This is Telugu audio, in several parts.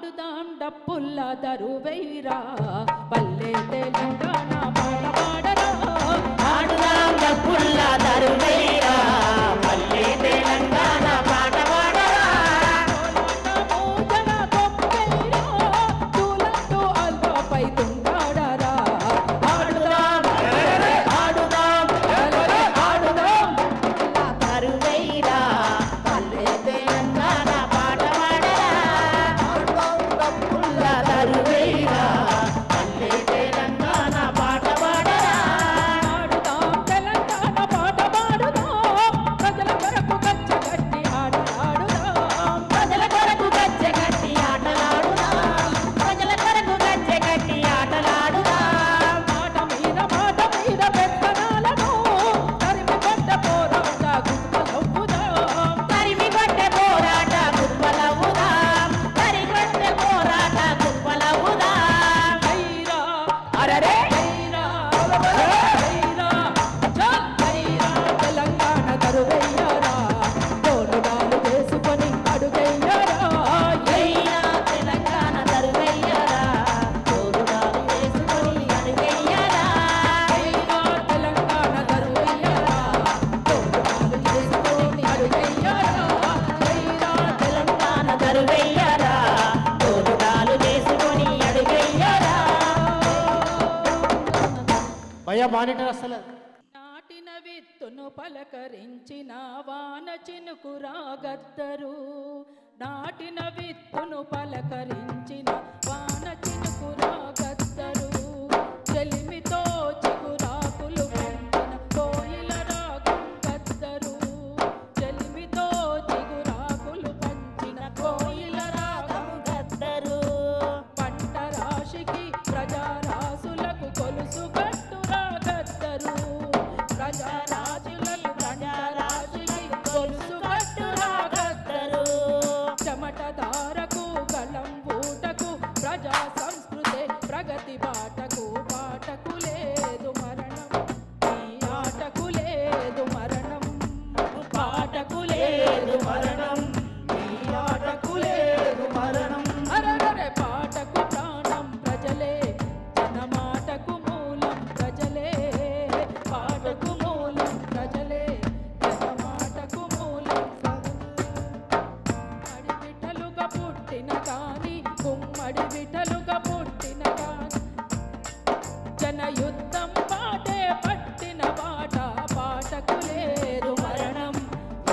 ఆడుదాం డప్పుల్ల దరువైరా పల్లె తెలంగాణ పాట పాడరా ఆడుదాం డప్పుల్ల దరువైరా పల్లె తెలంగాణ పాట పాడరా మోజన గొప్పైరా తులంటూ అల్పపై తుంగాడరా ఆడుదాం ఆడుదాం ఆడుదాం దరువైరా పల్లె తెలంగాణ పాట పాడరా ఆడుదాం డప్పుల్ల దరువైరా పల్లె తెలంగాణ పాట పాడరా ఆడుదాం తెలంగాణ పాట పాడుదాం ప్రజల కొరకు గచ్చగట్టి ఆటలాడుదాం ప్రజల కొరకు గజ్జెగట్టి ఆటలాడుదాం ప్రజల కొరకు గజ్జెగట్టి ఆటలాడుదాం మాట మీద పెత్తనాలను తరిమి కొట్ట పోరాట గుర్తులవ్వుదాం తరిమి కొట్టే పోరాట గుప్పలవుదాం తరిగొట్టే పోరాట గుప్పలవుదాం ఐరా అరరే ఐరా ఐరా చల్ ఐరా తెలంగాణ దరువయ్యారా తోడుగాలు వేసుకొని అడుగయ్యారా అయినా తెలంగాణ దరువయ్యారా తోడుగాలు వేసుకొని అడుగయ్యారా ఐరా తెలంగాణ దరువయ్యారా తోడుగాలు వేసుకొని అడుగయ్యారా ఐరా తెలంగాణ దరువయ్యారా తోడుగాలు వేసుకొని అడుగయ్యారా భయ్యా మానిటర్ అసలు నాటిన విత్తును పలకరించిన వాన చినుకు రాగద్దరు నాటిన విత్తును పలకరించిన వాన చినుకు రాగద్దరు చెలిమితో చిగురాకులు పెంచిన కోయిల రాగం గద్దరు చెలిమితో చిగురాకులు పంచిన కోయిల రాగం గద్దరు పంట రాశికి ప్రజారాసులకు కొలుసు గట్టురా గద్దరు ప్రజారాజులకు ప్రజారాశికి కొలుసు గట్టురా గద్దరు చెమటదారకు గళం ఊటకు ప్రజా సంస్కృతి ప్రగతి బాటకు పాటకు లేదు మరణం ఈ ఆటకు లేదు మరణం పాటకు లేదు మరణం ఈ ఆటకు లేదు మరణం అరగరే పాటకు ప్రాణం ప్రజలే జనమాటకు మూలం ప్రజలే పాటకు మూలం ప్రజలే జనమాటకు మూలం అడి బిడ్డలుగా పుట్టిన కాని గుమ్మడి బిడ్డలుగా పుట్టిన కాని జనయుద్ధం పాటే పట్టిన బాట పాటకు లేదు మరణం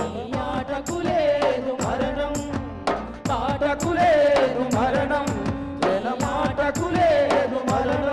ఈ ఆటకు లేదు మరణం పాటకు లేదు మరణం జన మాటకు లేదు మరణం